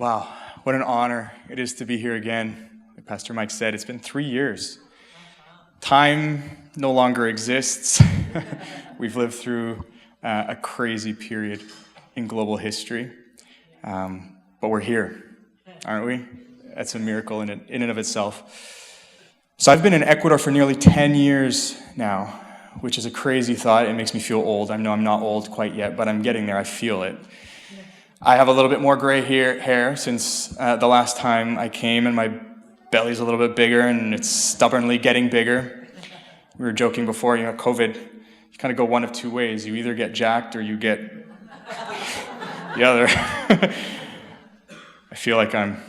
Wow, what an honor it is to be here again. Like Pastor Mike said, it's been 3 years. Time no longer exists. We've lived through a crazy period in global history, but we're here, aren't we? That's a miracle in and of itself. So I've been in Ecuador for nearly 10 years now, which is a crazy thought. It makes me feel old. I know I'm not old quite yet, but I'm getting there. I feel it. I have a little bit more gray hair since the last time I came, and my belly's a little bit bigger, and it's stubbornly getting bigger. We were joking before, COVID, you kind of go one of two ways. You either get jacked or you get the other. I feel like I'm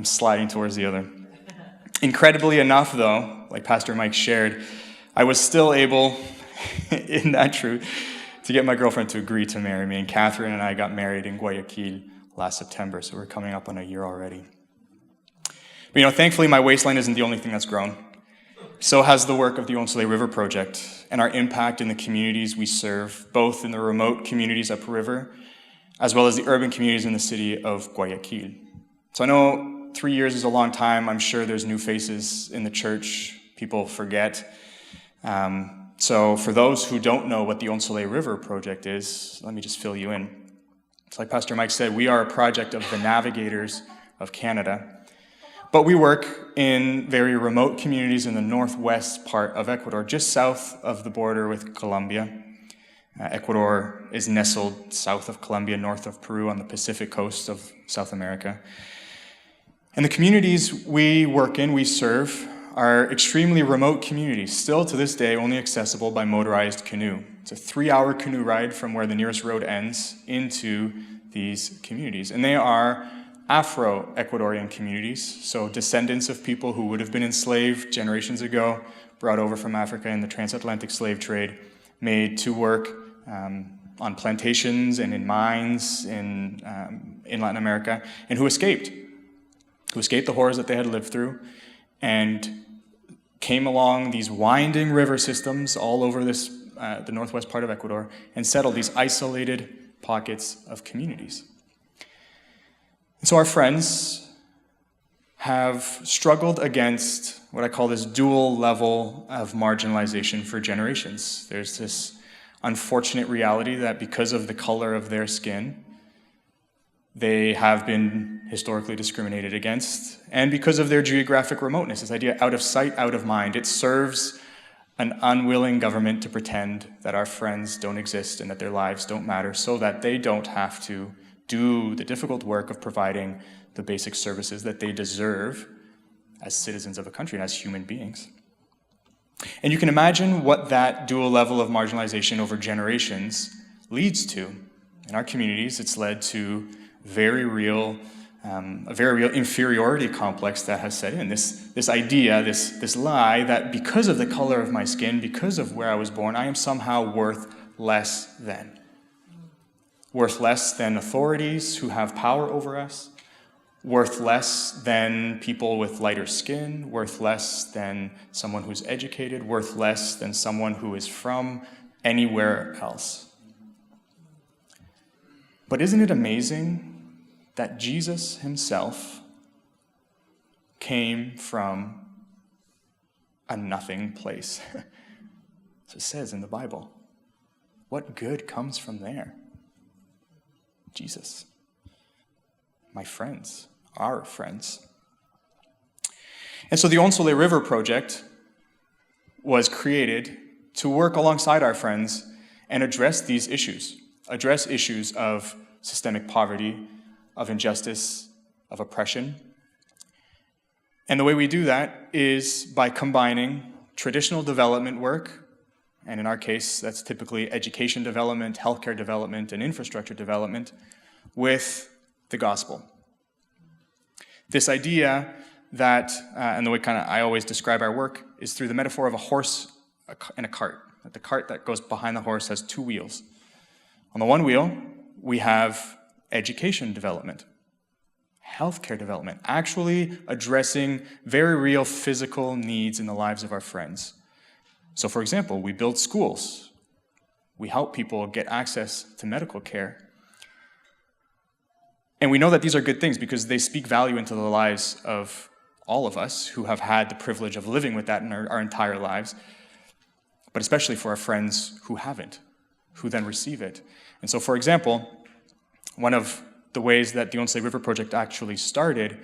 sliding towards the other. Incredibly enough, though, like Pastor Mike shared, I was still able, in that truth, to get my girlfriend to agree to marry me. And Catherine and I got married in Guayaquil last September, so we're coming up on a year already. But thankfully my waistline isn't the only thing that's grown. So has the work of the Onsole River Project and our impact in the communities we serve, both in the remote communities upriver, as well as the urban communities in the city of Guayaquil. So I know 3 years is a long time. I'm sure there's new faces in the church. People forget. So for those who don't know what the Onsole River Project is, let me just fill you in. It's like Pastor Mike said, we are a project of the Navigators of Canada. But we work in very remote communities in the northwest part of Ecuador, just south of the border with Colombia. Ecuador is nestled south of Colombia, north of Peru on the Pacific coast of South America. And the communities we work in, we serve, are extremely remote communities, still to this day only accessible by motorized canoe. It's a 3-hour canoe ride from where the nearest road ends into these communities. And they are Afro-Ecuadorian communities, so descendants of people who would have been enslaved generations ago, brought over from Africa in the transatlantic slave trade, made to work on plantations and in mines in Latin America, and who escaped the horrors that they had lived through, and came along these winding river systems all over the northwest part of Ecuador and settled these isolated pockets of communities. And so our friends have struggled against what I call this dual level of marginalization for generations. There's this unfortunate reality that because of the color of their skin, they have been historically discriminated against, and because of their geographic remoteness, this idea out of sight, out of mind, it serves an unwilling government to pretend that our friends don't exist and that their lives don't matter so that they don't have to do the difficult work of providing the basic services that they deserve as citizens of a country and as human beings. And you can imagine what that dual level of marginalization over generations leads to. In our communities, it's led to a very real inferiority complex that has set in. This idea, this lie that because of the color of my skin, because of where I was born, I am somehow worth less than. Worth less than authorities who have power over us, worth less than people with lighter skin, worth less than someone who's educated, worth less than someone who is from anywhere else. But isn't it amazing that Jesus himself came from a nothing place? So it says in the Bible. What good comes from there? Jesus. My friends, our friends. And so the Onsole River Project was created to work alongside our friends and address these issues. Address issues of systemic poverty, of injustice, of oppression. And the way we do that is by combining traditional development work, and in our case, that's typically education development, healthcare development, and infrastructure development, with the gospel. This idea that, and the way I always describe our work, is through the metaphor of a horse and a cart. The cart that goes behind the horse has 2 wheels. On the one wheel, we have education development, healthcare development, actually addressing very real physical needs in the lives of our friends. So for example, we build schools. We help people get access to medical care. And we know that these are good things because they speak value into the lives of all of us who have had the privilege of living with that in our entire lives, but especially for our friends who haven't, who then receive it. And so, for example, one of the ways that the Once River Project actually started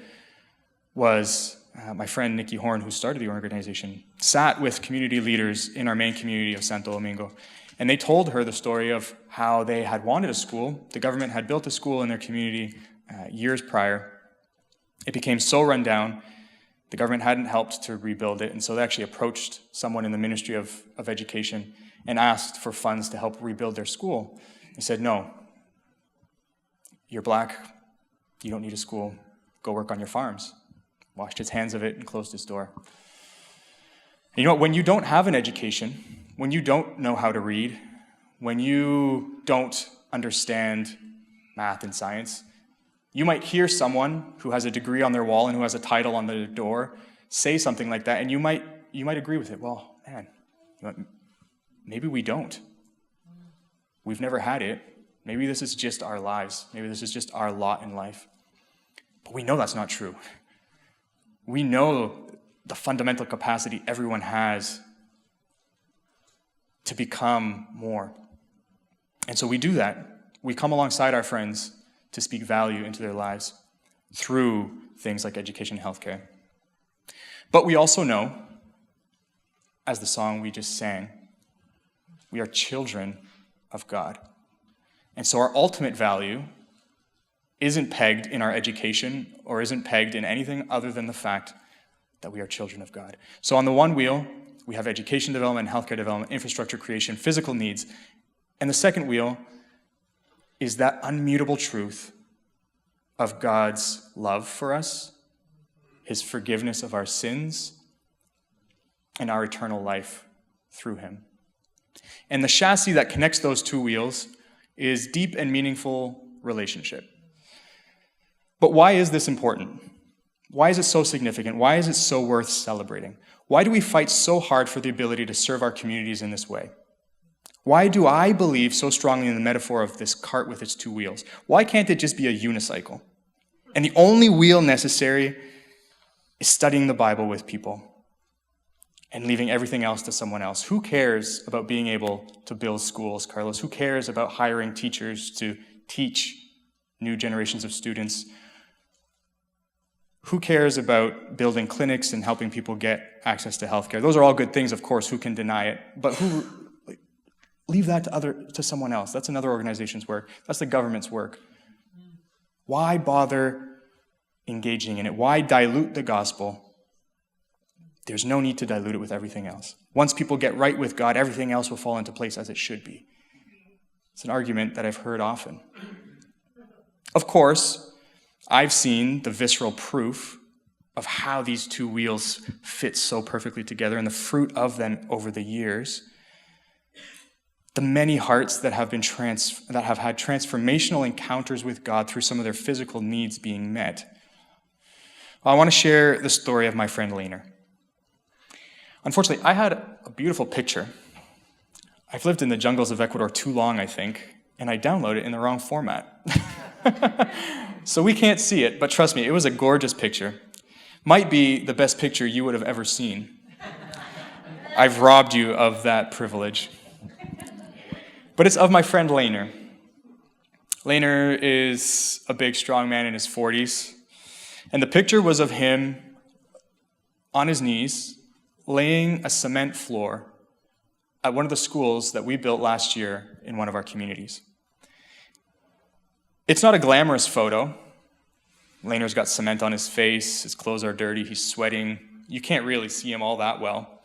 was my friend Nikki Horn, who started the organization, sat with community leaders in our main community of Santo Domingo, and they told her the story of how they had wanted a school. The government had built a school in their community years prior. It became so run down, the government hadn't helped to rebuild it, and so they actually approached someone in the Ministry of Education and asked for funds to help rebuild their school. He said, no, you're black, you don't need a school, go work on your farms. Washed his hands of it and closed his door. And you know what, when you don't have an education, when you don't know how to read, when you don't understand math and science, you might hear someone who has a degree on their wall and who has a title on their door say something like that, and you might agree with it. Well, man, maybe we don't. We've never had it. Maybe this is just our lives. Maybe this is just our lot in life. But we know that's not true. We know the fundamental capacity everyone has to become more. And so we do that. We come alongside our friends to speak value into their lives through things like education and healthcare. But we also know, as the song we just sang, we are children of God. And so our ultimate value isn't pegged in our education or isn't pegged in anything other than the fact that we are children of God. So on the one wheel, we have education development, healthcare development, infrastructure creation, physical needs. And the second wheel is that unmutable truth of God's love for us, his forgiveness of our sins, and our eternal life through him. And the chassis that connects those two wheels is deep and meaningful relationship. But why is this important? Why is it so significant? Why is it so worth celebrating? Why do we fight so hard for the ability to serve our communities in this way? Why do I believe so strongly in the metaphor of this cart with its two wheels? Why can't it just be a unicycle? And the only wheel necessary is studying the Bible with people and leaving everything else to someone else. Who cares about being able to build schools, Carlos? Who cares about hiring teachers to teach new generations of students? Who cares about building clinics and helping people get access to healthcare? Those are all good things, of course. Who can deny it? But leave that to someone else. That's another organization's work. That's the government's work. Why bother engaging in it? Why dilute the gospel? There's no need to dilute it with everything else. Once people get right with God, everything else will fall into place as it should be. It's an argument that I've heard often. Of course, I've seen the visceral proof of how these two wheels fit so perfectly together and the fruit of them over the years. The many hearts that have had transformational encounters with God through some of their physical needs being met. Well, I want to share the story of my friend Laner. Unfortunately, I had a beautiful picture. I've lived in the jungles of Ecuador too long, I think, and I downloaded it in the wrong format. So we can't see it, but trust me, it was a gorgeous picture. Might be the best picture you would have ever seen. I've robbed you of that privilege. But it's of my friend Laner. Laner is a big, strong man in his 40s. And the picture was of him on his knees, laying a cement floor at one of the schools that we built last year in one of our communities. It's not a glamorous photo. Laner's got cement on his face, his clothes are dirty, he's sweating. You can't really see him all that well.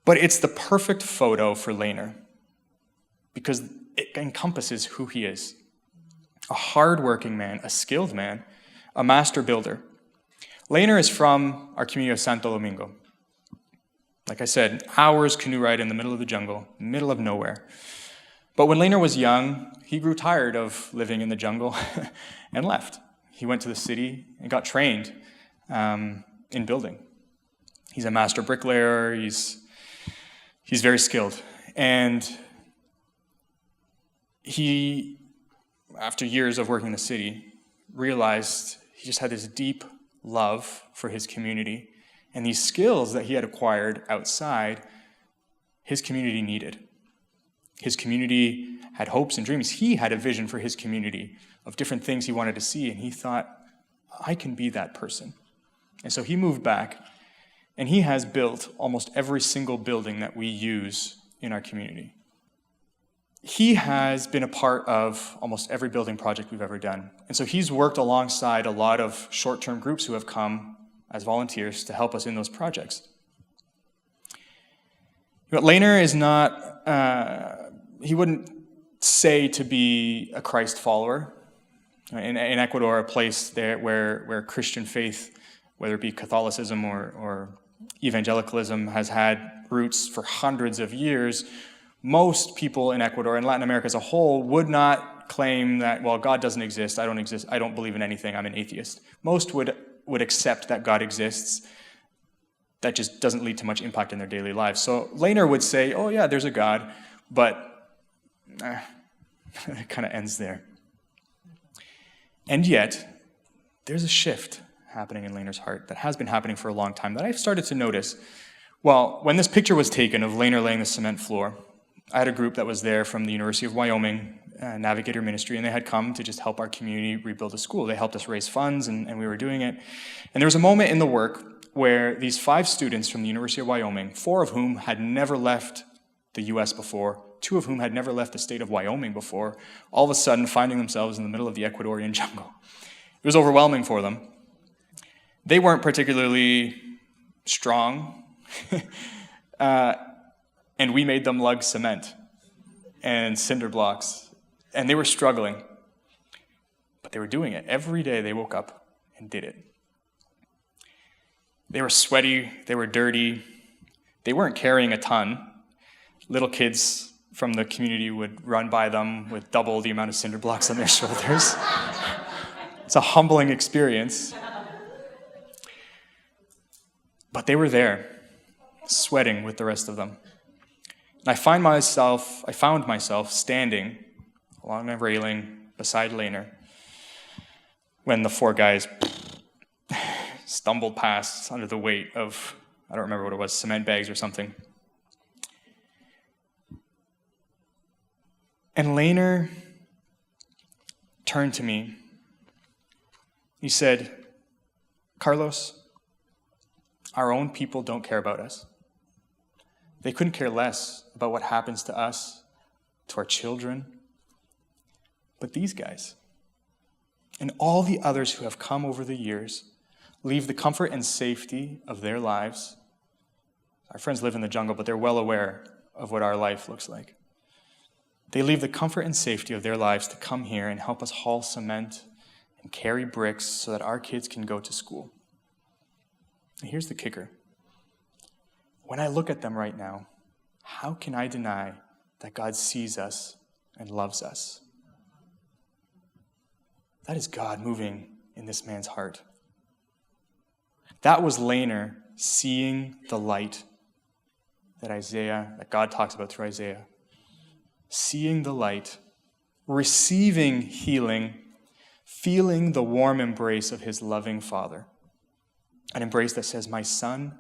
But it's the perfect photo for Laner because it encompasses who he is. A hardworking man, a skilled man, a master builder. Laner is from our community of Santo Domingo. Like I said, hours canoe ride in the middle of the jungle, middle of nowhere. But when Laner was young, he grew tired of living in the jungle and left. He went to the city and got trained in building. He's a master bricklayer. He's very skilled. And he, after years of working in the city, realized he just had this deep love for his community, and these skills that he had acquired outside, his community needed. His community had hopes and dreams. He had a vision for his community of different things he wanted to see, and he thought, I can be that person. And so he moved back, and he has built almost every single building that we use in our community. He has been a part of almost every building project we've ever done. And so he's worked alongside a lot of short-term groups who have come as volunteers to help us in those projects. But Laner is not, he wouldn't say to be a Christ follower. In Ecuador, a place there where Christian faith, whether it be Catholicism or evangelicalism, has had roots for hundreds of years, most people in Ecuador and Latin America as a whole would not claim that, well, God doesn't exist, I don't believe in anything, I'm an atheist. Most would accept that God exists. That just doesn't lead to much impact in their daily lives. So Laner would say, oh yeah, there's a God, but it kind of ends there. And yet, there's a shift happening in Laner's heart that has been happening for a long time that I've started to notice. Well, when this picture was taken of Laner laying the cement floor, I had a group that was there from the University of Wyoming, Navigator Ministry, and they had come to just help our community rebuild a school. They helped us raise funds, and we were doing it. And there was a moment in the work where these 5 students from the University of Wyoming, 4 of whom had never left the U.S. before, 2 of whom had never left the state of Wyoming before, all of a sudden finding themselves in the middle of the Ecuadorian jungle. It was overwhelming for them. They weren't particularly strong, and we made them lug cement and cinder blocks, and they were struggling. But they were doing it. Every day they woke up and did it. They were sweaty, they were dirty, they weren't carrying a ton. Little kids from the community would run by them with double the amount of cinder blocks on their shoulders. It's a humbling experience. But they were there, sweating with the rest of them. And I found myself standing along the railing beside Laner when the 4 guys stumbled past under the weight of, I don't remember what it was, cement bags or something. And Laner turned to me. He said, Carlos, our own people don't care about us. They couldn't care less about what happens to us, to our children. But these guys, and all the others who have come over the years, leave the comfort and safety of their lives. Our friends live in the jungle, but they're well aware of what our life looks like. They leave the comfort and safety of their lives to come here and help us haul cement and carry bricks so that our kids can go to school. And here's the kicker. When I look at them right now, how can I deny that God sees us and loves us? That is God moving in this man's heart. That was Laner seeing the light that God talks about through Isaiah. Seeing the light, receiving healing, feeling the warm embrace of his loving Father. An embrace that says, my son,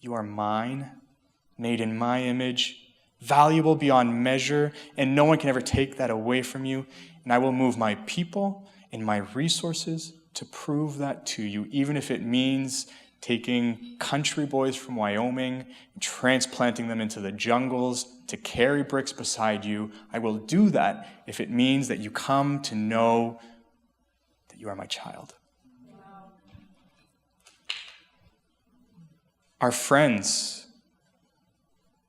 you are mine, made in my image, valuable beyond measure, and no one can ever take that away from you. And I will move my people and my resources to prove that to you, even if it means taking country boys from Wyoming, transplanting them into the jungles to carry bricks beside you. I will do that if it means that you come to know that you are my child. Our friends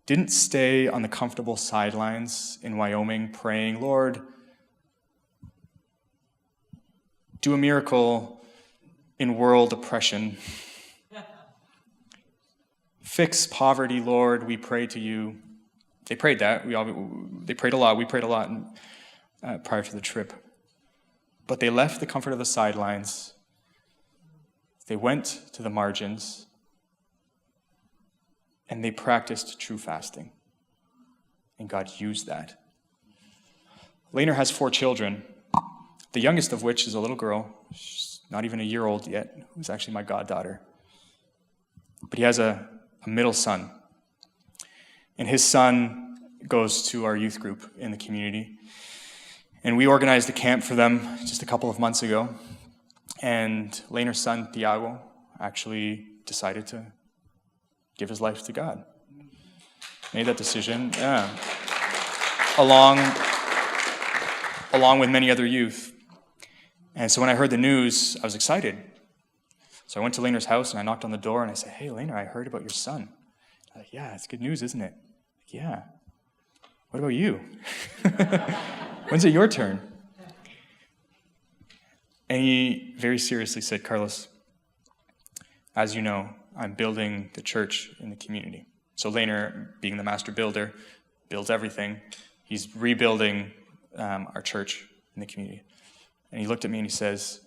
didn't stay on the comfortable sidelines in Wyoming praying, Lord, do a miracle in world oppression. Fix poverty, Lord, we pray to you. They prayed that. They prayed a lot. We prayed a lot prior to the trip. But they left the comfort of the sidelines. They went to the margins. And they practiced true fasting. And God used that. Laner has 4 children. The youngest of which is a little girl, she's not even a year old yet, who's actually my goddaughter. But he has a middle son. And his son goes to our youth group in the community. And we organized a camp for them just a couple of months ago. And Laner's son, Thiago, actually decided to give his life to God. Made that decision, along with many other youth. And so when I heard the news, I was excited. So I went to Laner's house and I knocked on the door and I said, "Hey, Laner, I heard about your son." I'm like, "Yeah, it's good news, isn't it?" Like, "Yeah. What about you? When's it your turn?" And he very seriously said, "Carlos, as you know, I'm building the church in the community." So Laner, being the master builder, builds everything. He's rebuilding our church in the community. And he looked at me and he says,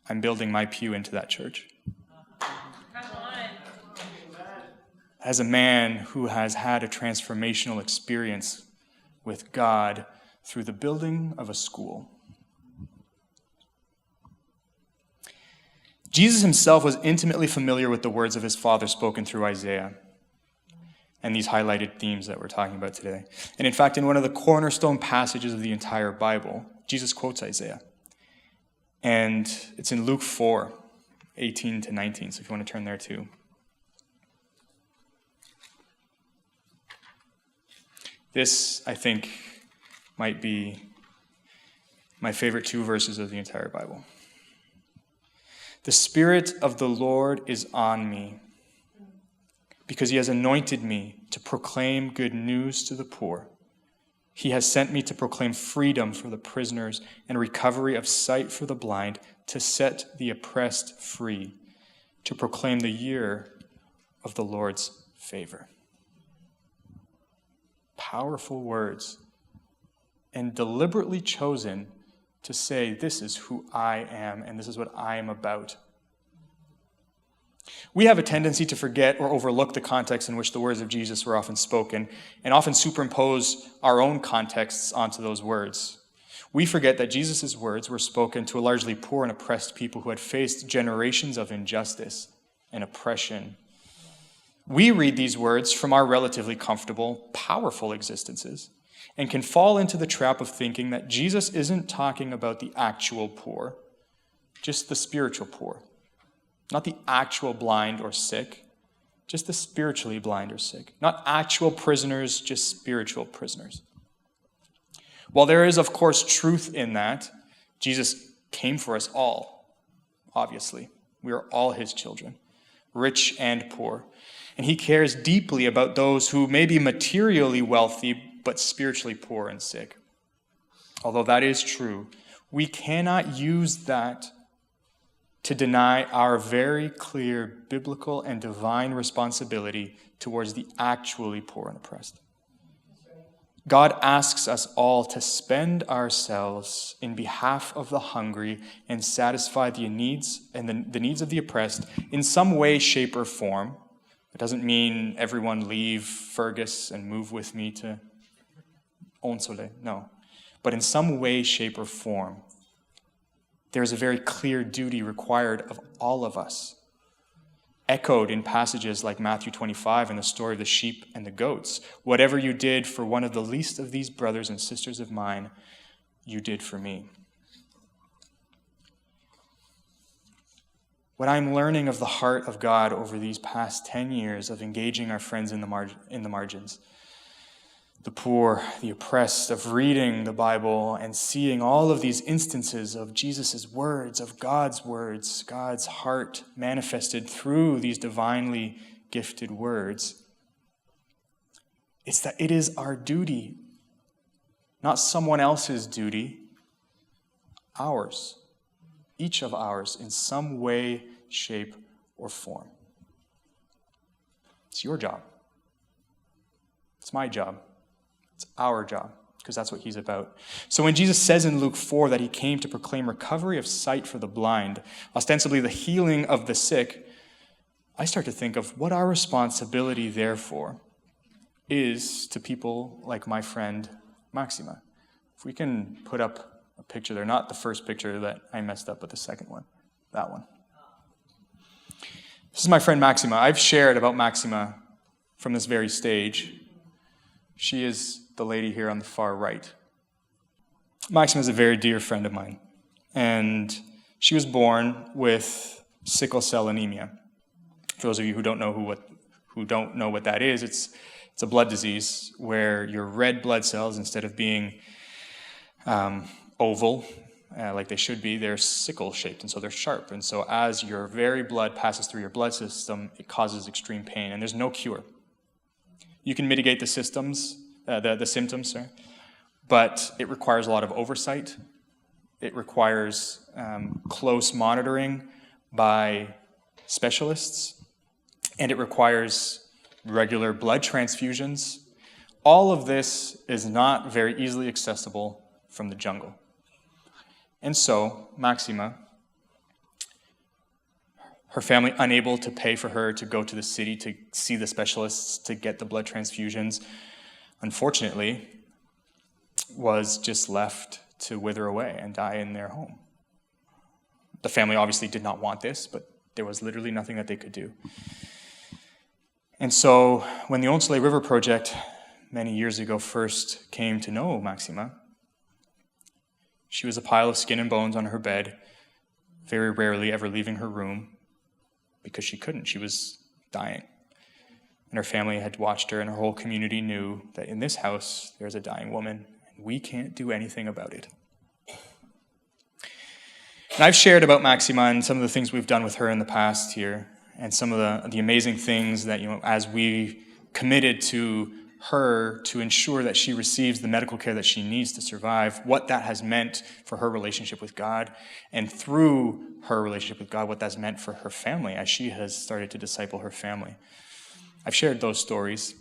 "I'm building my pew into that church." Come on. As a man who has had a transformational experience with God through the building of a school. Jesus himself was intimately familiar with the words of his Father spoken through Isaiah and these highlighted themes that we're talking about today. And in fact, in one of the cornerstone passages of the entire Bible, Jesus quotes Isaiah. And it's in Luke 4, 18 to 19, so if you want to turn there too. This, I think, might be my favorite two verses of the entire Bible. "The Spirit of the Lord is on me, because he has anointed me to proclaim good news to the poor. He has sent me to proclaim freedom for the prisoners and recovery of sight for the blind, to set the oppressed free, to proclaim the year of the Lord's favor." Powerful words, and deliberately chosen to say, this is who I am and this is what I am about. We have a tendency to forget or overlook the context in which the words of Jesus were often spoken, and often superimpose our own contexts onto those words. We forget that Jesus' words were spoken to a largely poor and oppressed people who had faced generations of injustice and oppression. We read these words from our relatively comfortable, powerful existences, and can fall into the trap of thinking that Jesus isn't talking about the actual poor, just the spiritual poor. Not the actual blind or sick, just the spiritually blind or sick. Not actual prisoners, just spiritual prisoners. While there is, of course, truth in that, Jesus came for us all, obviously. We are all his children, rich and poor. And he cares deeply about those who may be materially wealthy, but spiritually poor and sick. Although that is true, we cannot use that to deny our very clear biblical and divine responsibility towards the actually poor and oppressed. God asks us all to spend ourselves in behalf of the hungry and satisfy the needs and the needs of the oppressed in some way, shape, or form. It doesn't mean everyone leave Fergus and move with me to Onsole, no. But in some way, shape, or form, there is a very clear duty required of all of us, echoed in passages like Matthew 25 and the story of the sheep and the goats. Whatever you did for one of the least of these brothers and sisters of mine, you did for me. What I'm learning of the heart of God over these past 10 years of engaging our friends in the margins, the poor, the oppressed, of reading the Bible and seeing all of these instances of Jesus' words, of God's words, God's heart manifested through these divinely gifted words, it's that it is our duty, not someone else's duty, ours, each of ours, in some way, shape, or form. It's your job. It's my job. It's our job, because that's what he's about. So when Jesus says in Luke 4 that he came to proclaim recovery of sight for the blind, ostensibly the healing of the sick, I start to think of what our responsibility, therefore, is to people like my friend Maxima. If we can put up a picture there. Not the first picture that I messed up, but the second one. That one. This is my friend Maxima. I've shared about Maxima from this very stage. She is the lady here on the far right. Maxima is a very dear friend of mine. And she was born with sickle cell anemia. For those of you who don't know what that is, it's a blood disease where your red blood cells, instead of being oval, like they should be, they're sickle-shaped, and so they're sharp. And so as your very blood passes through your blood system, it causes extreme pain, and there's no cure. You can mitigate the symptoms, but it requires a lot of oversight. It requires close monitoring by specialists, and it requires regular blood transfusions. All of this is not very easily accessible from the jungle. And so, Maxima, her family unable to pay for her to go to the city to see the specialists to get the blood transfusions, unfortunately, was just left to wither away and die in their home. The family obviously did not want this, but there was literally nothing that they could do. And so, when the Onsele River Project many years ago first came to know Maxima, she was a pile of skin and bones on her bed, very rarely ever leaving her room because she couldn't. She was dying. And her family had watched her, and her whole community knew that in this house there's a dying woman, and we can't do anything about it. And I've shared about Maxima and some of the things we've done with her in the past here, and some of the amazing things that, as we committed to her to ensure that she receives the medical care that she needs to survive, what that has meant for her relationship with God, and through her relationship with God, what that's meant for her family as she has started to disciple her family. I've shared those stories,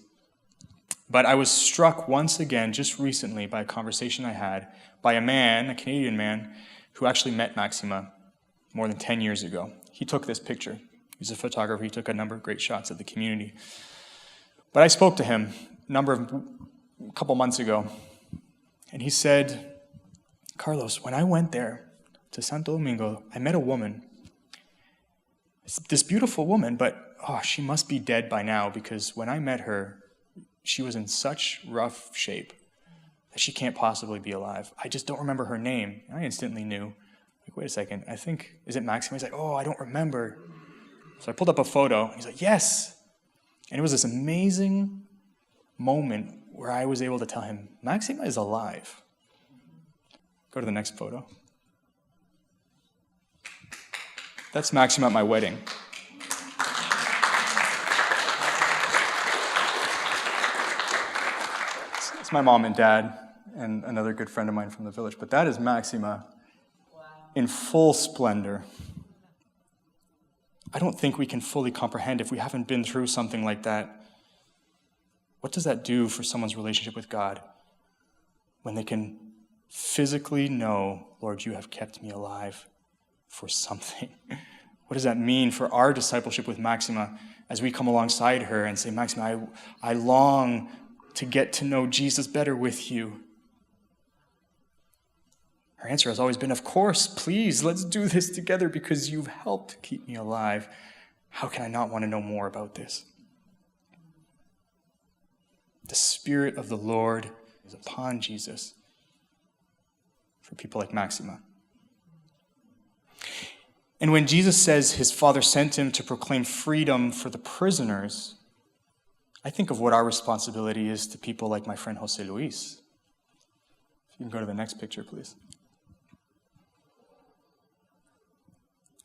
but I was struck once again just recently by a conversation I had by a Canadian man, who actually met Maxima more than 10 years ago. He took this picture. He's a photographer. He took a number of great shots of the community. But I spoke to him a couple months ago, and he said, "Carlos, when I went there to Santo Domingo, I met a woman. It's this beautiful woman, but she must be dead by now, because when I met her, she was in such rough shape that she can't possibly be alive. I just don't remember her name." And I instantly knew, wait a second, is it Maxima? He's like, I don't remember. So I pulled up a photo, and he's like, yes. And it was this amazing moment where I was able to tell him, Maxima is alive. Go to the next photo. That's Maxima at my wedding. It's my mom and dad and another good friend of mine from the village. But that is Maxima in full splendor. I don't think we can fully comprehend, if we haven't been through something like that, what does that do for someone's relationship with God when they can physically know, Lord, you have kept me alive for something? What does that mean for our discipleship with Maxima as we come alongside her and say, Maxima, I long to get to know Jesus better with you? Her answer has always been, of course, please, let's do this together because you've helped keep me alive. How can I not want to know more about this? The Spirit of the Lord is upon Jesus for people like Maxima. And when Jesus says his Father sent him to proclaim freedom for the prisoners, I think of what our responsibility is to people like my friend Jose Luis. If you can go to the next picture, please.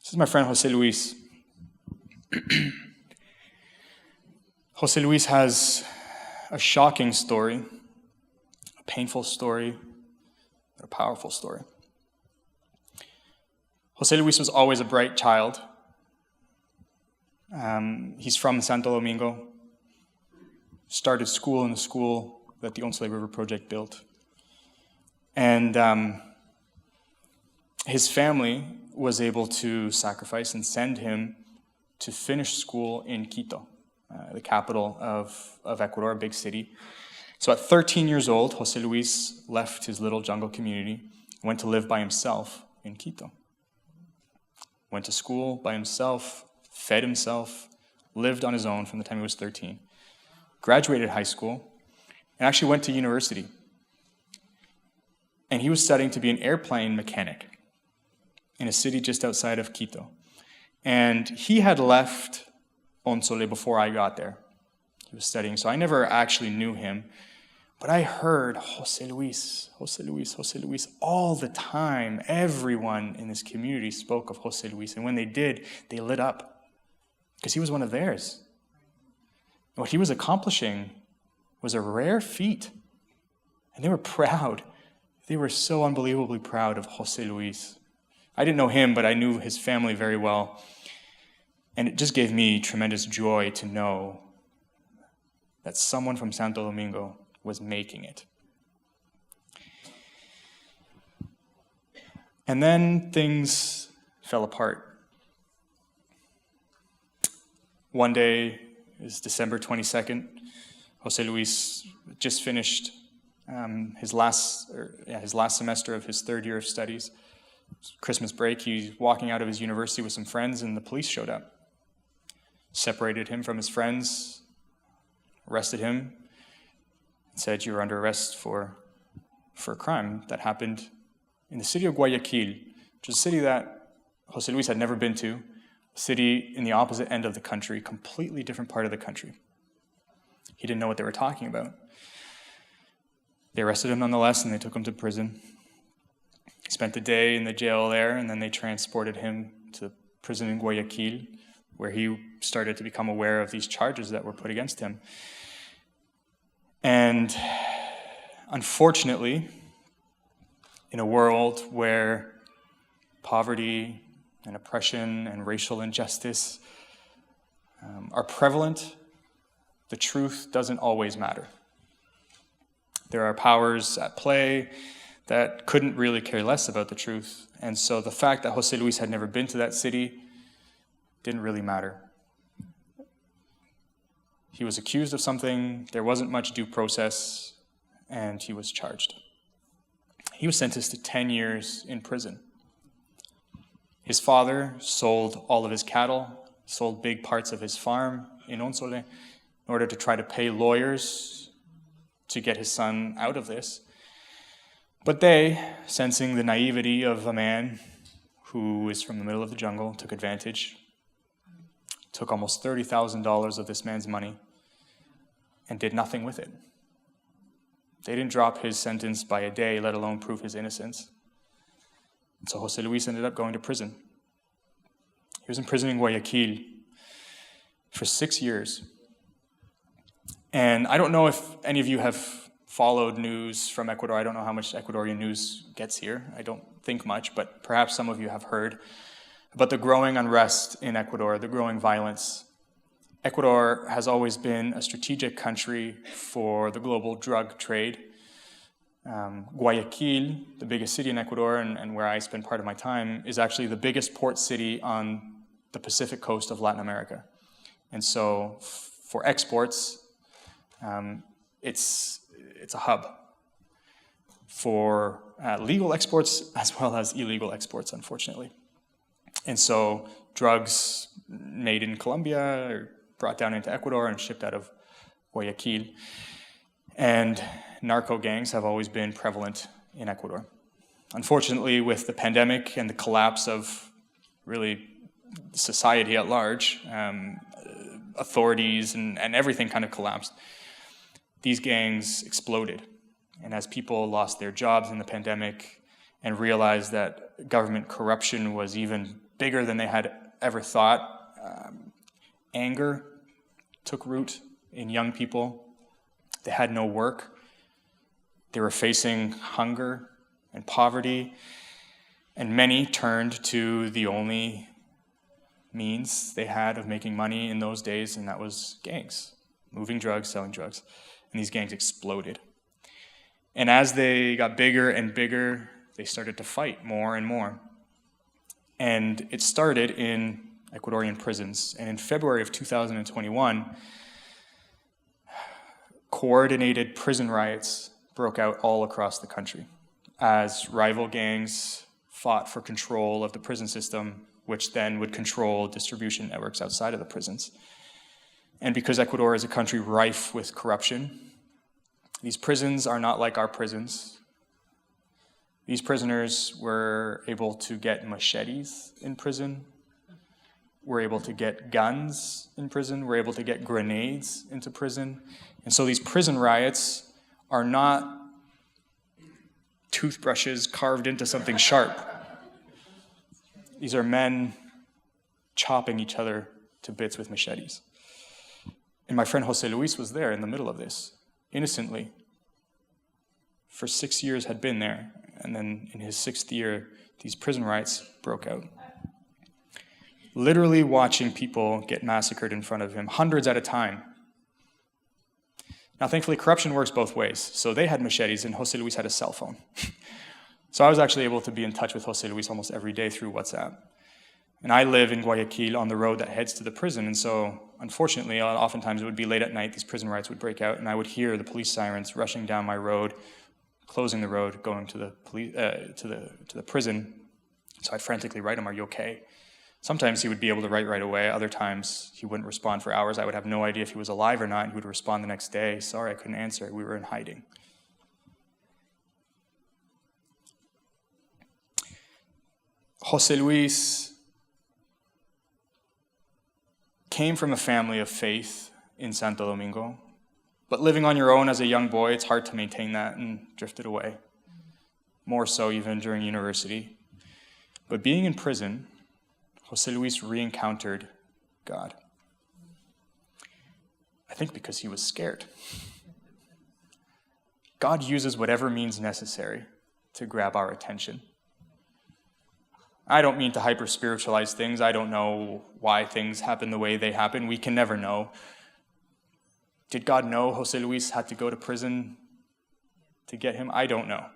This is my friend Jose Luis. Jose Luis has a shocking story, a painful story, but a powerful story. Jose Luis was always a bright child. He's from Santo Domingo. Started school in the school that the Onsele River Project built. And his family was able to sacrifice and send him to finish school in Quito, the capital of Ecuador, a big city. So at 13 years old, Jose Luis left his little jungle community went to live by himself in Quito. Went to school by himself, fed himself, lived on his own from the time he was 13. Graduated high school, and actually went to university. And he was studying to be an airplane mechanic in a city just outside of Quito. And he had left Onsole before I got there. He was studying, so I never actually knew him. But I heard José Luis, José Luis, José Luis all the time. Everyone in this community spoke of José Luis. And when they did, they lit up because he was one of theirs. And what he was accomplishing was a rare feat. And they were proud. They were so unbelievably proud of José Luis. I didn't know him, but I knew his family very well. And it just gave me tremendous joy to know that someone from Santo Domingo was making it. And then things fell apart. One day is December 22nd. José Luis just finished his last semester of his third year of studies. Christmas break, he's walking out of his university with some friends, and the police showed up. Separated him from his friends, arrested him, and said, "You're under arrest for a crime that happened in the city of Guayaquil," which is a city that José Luis had never been to, a city in the opposite end of the country, completely different part of the country. He didn't know what they were talking about. They arrested him nonetheless, and they took him to prison. He spent the day in the jail there, and then they transported him to prison in Guayaquil, where he started to become aware of these charges that were put against him. And unfortunately, in a world where poverty and oppression and racial injustice are prevalent, the truth doesn't always matter. There are powers at play that couldn't really care less about the truth. And so the fact that José Luis had never been to that city didn't really matter. He was accused of something, there wasn't much due process, and he was charged. He was sentenced to 10 years in prison. His father sold all of his cattle, sold big parts of his farm in Onsole in order to try to pay lawyers to get his son out of this. But they, sensing the naivety of a man who is from the middle of the jungle, took advantage, took almost $30,000 of this man's money, and did nothing with it. They didn't drop his sentence by a day, let alone prove his innocence. And so José Luis ended up going to prison. He was in prison in Guayaquil for 6 years. And I don't know if any of you have followed news from Ecuador. I don't know how much Ecuadorian news gets here. I don't think much, but perhaps some of you have heard about the growing unrest in Ecuador, the growing violence. Ecuador has always been a strategic country for the global drug trade. Guayaquil, the biggest city in Ecuador and where I spend part of my time, is actually the biggest port city on the Pacific coast of Latin America. And so for exports, it's a hub for legal exports as well as illegal exports, unfortunately. And so drugs made in Colombia are brought down into Ecuador and shipped out of Guayaquil. And narco gangs have always been prevalent in Ecuador. Unfortunately, with the pandemic and the collapse of really society at large, authorities and everything kind of collapsed, these gangs exploded. And as people lost their jobs in the pandemic and realized that government corruption was even bigger than they had ever thought, anger took root in young people. They had no work. They were facing hunger and poverty, and many turned to the only means they had of making money in those days, and that was gangs, moving drugs, selling drugs. And these gangs exploded. And as they got bigger and bigger, they started to fight more and more. And it started in Ecuadorian prisons. And in February of 2021, coordinated prison riots broke out all across the country. as rival gangs fought for control of the prison system, which then would control distribution networks outside of the prisons. And because Ecuador is a country rife with corruption, these prisons are not like our prisons. These prisoners were able to get machetes in prison, were able to get guns in prison, were able to get grenades into prison. And so these prison riots are not toothbrushes carved into something sharp. These are men chopping each other to bits with machetes. And my friend Jose Luis was there in the middle of this, innocently. For 6 years had been there, and then in his 6th year, these prison riots broke out. Literally watching people get massacred in front of him, hundreds at a time. Now, thankfully, corruption works both ways. So they had machetes, and Jose Luis had a cell phone. So I was actually able to be in touch with Jose Luis almost every day through WhatsApp. And I live in Guayaquil on the road that heads to the prison, and so unfortunately, oftentimes it would be late at night, these prison riots would break out, and I would hear the police sirens rushing down my road, closing the road, going to the prison. So I'd frantically write him, "Are you okay?" Sometimes he would be able to write right away. Other times he wouldn't respond for hours. I would have no idea if he was alive or not. He would respond the next day. "Sorry, I couldn't answer. We were in hiding." Jose Luis came from a family of faith in Santo Domingo, but living on your own as a young boy, it's hard to maintain that, and drifted away. More so even during university. But being in prison, Jose Luis re-encountered God. I think because he was scared. God uses whatever means necessary to grab our attention. I don't mean to hyper-spiritualize things. I don't know why things happen the way they happen. We can never know. Did God know Jose Luis had to go to prison to get him? I don't know.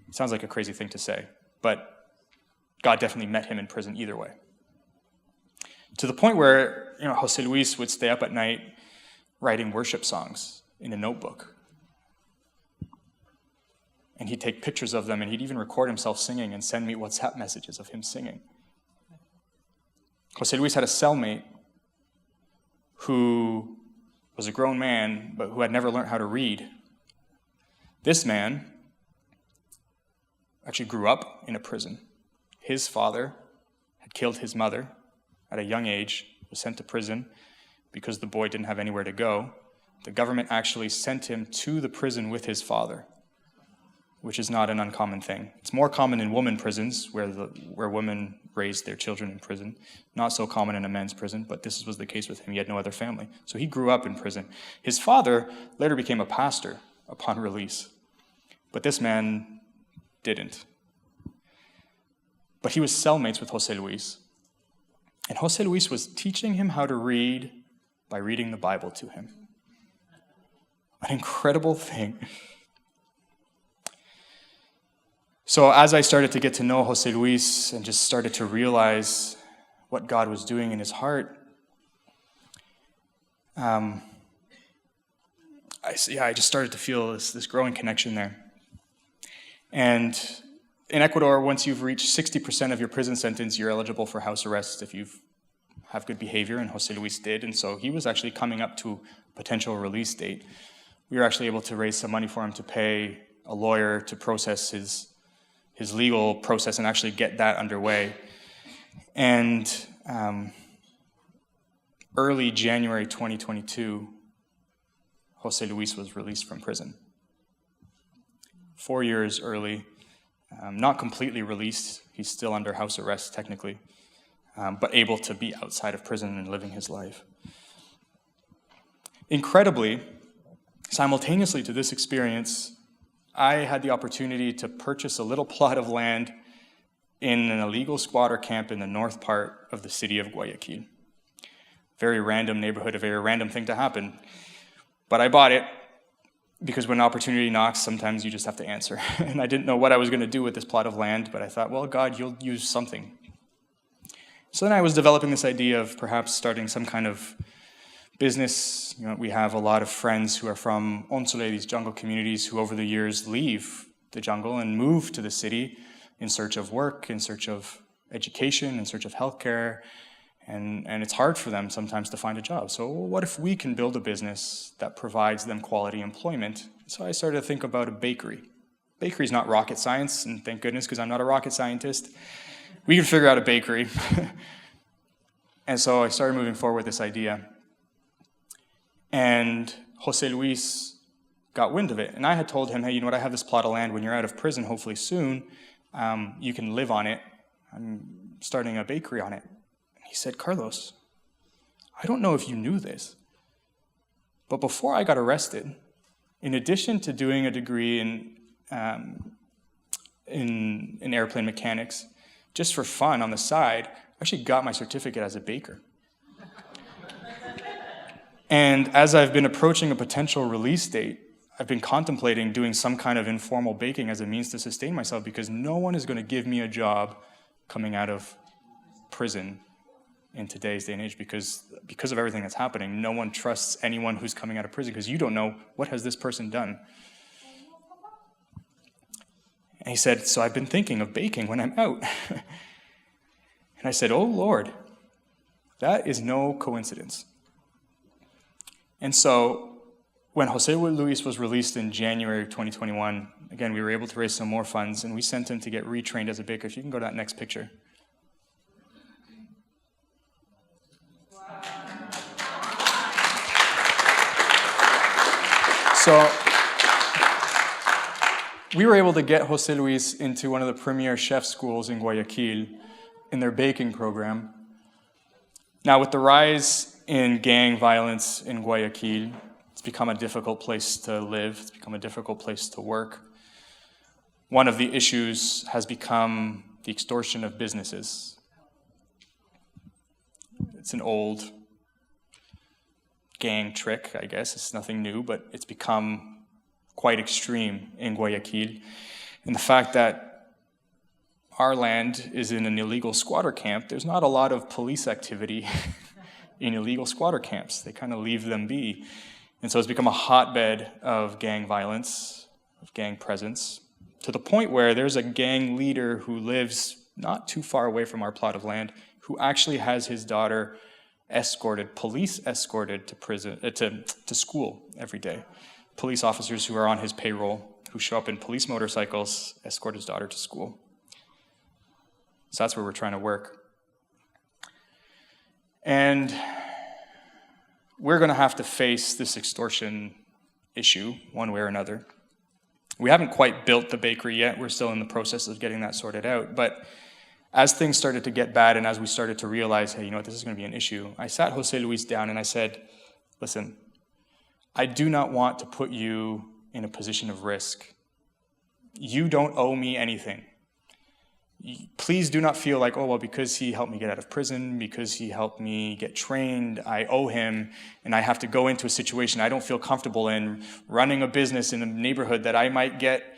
It sounds like a crazy thing to say, but God definitely met him in prison either way. To the point where, Jose Luis would stay up at night writing worship songs in a notebook. And he'd take pictures of them, and he'd even record himself singing and send me WhatsApp messages of him singing. Jose Luis had a cellmate who was a grown man, but who had never learned how to read. This man actually grew up in a prison. His father had killed his mother at a young age, was sent to prison because the boy didn't have anywhere to go. The government actually sent him to the prison with his father, which is not an uncommon thing. It's more common in women prisons, where women raised their children in prison. Not so common in a men's prison, but this was the case with him. He had no other family. So he grew up in prison. His father later became a pastor upon release, but this man didn't. But he was cellmates with Jose Luis. And Jose Luis was teaching him how to read by reading the Bible to him. An incredible thing. So as I started to get to know Jose Luis and just started to realize what God was doing in his heart, I just started to feel this growing connection there. And in Ecuador, once you've reached 60% of your prison sentence, you're eligible for house arrest if you have good behavior, and Jose Luis did. And so he was actually coming up to a potential release date. We were actually able to raise some money for him to pay a lawyer to process his legal process and actually get that underway. And early January 2022, Jose Luis was released from prison. 4 years early, not completely released. He's still under house arrest technically, but able to be outside of prison and living his life. Incredibly, simultaneously to this experience, I had the opportunity to purchase a little plot of land in an illegal squatter camp in the north part of the city of Guayaquil. Very random neighborhood, a very random thing to happen. But I bought it because when opportunity knocks, sometimes you just have to answer. And I didn't know what I was going to do with this plot of land, but I thought, well, God, you'll use something. So then I was developing this idea of perhaps starting some kind of business. We have a lot of friends who are from Onsole, these jungle communities, who over the years leave the jungle and move to the city in search of work, in search of education, in search of healthcare, and it's hard for them sometimes to find a job. So what if we can build a business that provides them quality employment? So I started to think about a bakery. Bakery is not rocket science, and thank goodness, because I'm not a rocket scientist. We can figure out a bakery. And so I started moving forward with this idea. And Jose Luis got wind of it. And I had told him, hey, you know what, I have this plot of land. When you're out of prison, hopefully soon, you can live on it. I'm starting a bakery on it. And he said, Carlos, I don't know if you knew this, but before I got arrested, in addition to doing a degree in airplane mechanics, just for fun on the side, I actually got my certificate as a baker. And as I've been approaching a potential release date, I've been contemplating doing some kind of informal baking as a means to sustain myself, because no one is going to give me a job coming out of prison in today's day and age, because of everything that's happening. No one trusts anyone who's coming out of prison, because you don't know what has this person done. And he said, so I've been thinking of baking when I'm out. And I said, oh Lord, that is no coincidence. And so when Jose Luis was released in January of 2021, again, we were able to raise some more funds, and we sent him to get retrained as a baker. If you can go to that next picture. So we were able to get Jose Luis into one of the premier chef schools in Guayaquil in their baking program. Now, with the rise in gang violence in Guayaquil, it's become a difficult place to live. It's become a difficult place to work. One of the issues has become the extortion of businesses. It's an old gang trick, I guess. It's nothing new, but it's become quite extreme in Guayaquil. And the fact that our land is in an illegal squatter camp, there's not a lot of police activity in illegal squatter camps. They kind of leave them be. And so it's become a hotbed of gang violence, of gang presence, to the point where there's a gang leader who lives not too far away from our plot of land, who actually has his daughter police escorted to prison, to school every day. Police officers who are on his payroll, who show up in police motorcycles, escort his daughter to school. So that's where we're trying to work. And we're going to have to face this extortion issue one way or another. We haven't quite built the bakery yet. We're still in the process of getting that sorted out. But as things started to get bad and as we started to realize, hey, you know what, this is going to be an issue, I sat Jose Luis down and I said, listen, I do not want to put you in a position of risk. You don't owe me anything. Please do not feel like, oh, well, because he helped me get out of prison, because he helped me get trained, I owe him, and I have to go into a situation I don't feel comfortable in, running a business in a neighborhood that I might get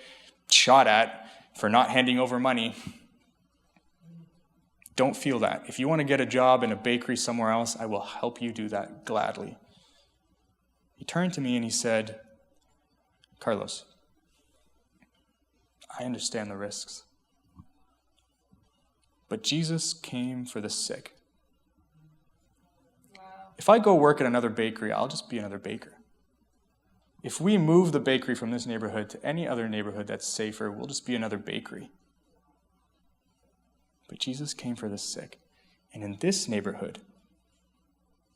shot at for not handing over money. Don't feel that. If you want to get a job in a bakery somewhere else, I will help you do that gladly. He turned to me and he said, Carlos, I understand the risks. But Jesus came for the sick. Wow. If I go work at another bakery, I'll just be another baker. If we move the bakery from this neighborhood to any other neighborhood that's safer, we'll just be another bakery. But Jesus came for the sick. And in this neighborhood,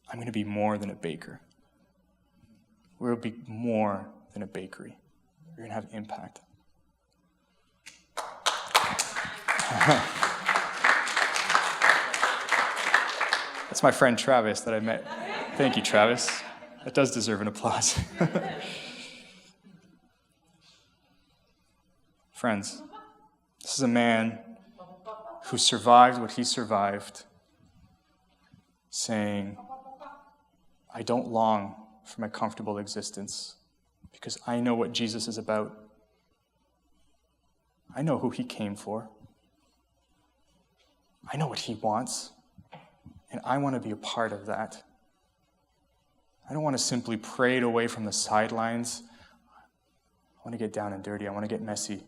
I'm going to be more than a baker. We'll be more than a bakery. We're going to have impact. That's my friend Travis that I met. Thank you, Travis. That does deserve an applause. Friends, this is a man who survived what he survived, saying, I don't long for my comfortable existence because I know what Jesus is about. I know who he came for. I know what he wants. And I want to be a part of that. I don't want to simply pray it away from the sidelines. I want to get down and dirty. I want to get messy.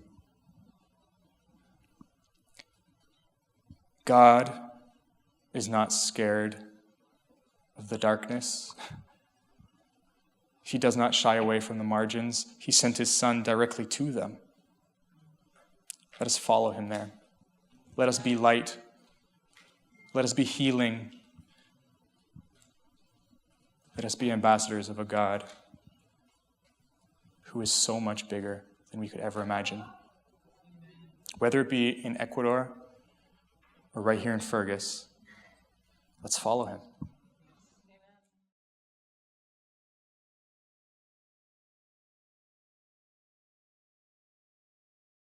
God is not scared of the darkness. He does not shy away from the margins. He sent his Son directly to them. Let us follow him there. Let us be light. Let us be healing. Let us be ambassadors of a God who is so much bigger than we could ever imagine. Whether it be in Ecuador or right here in Fergus, let's follow him.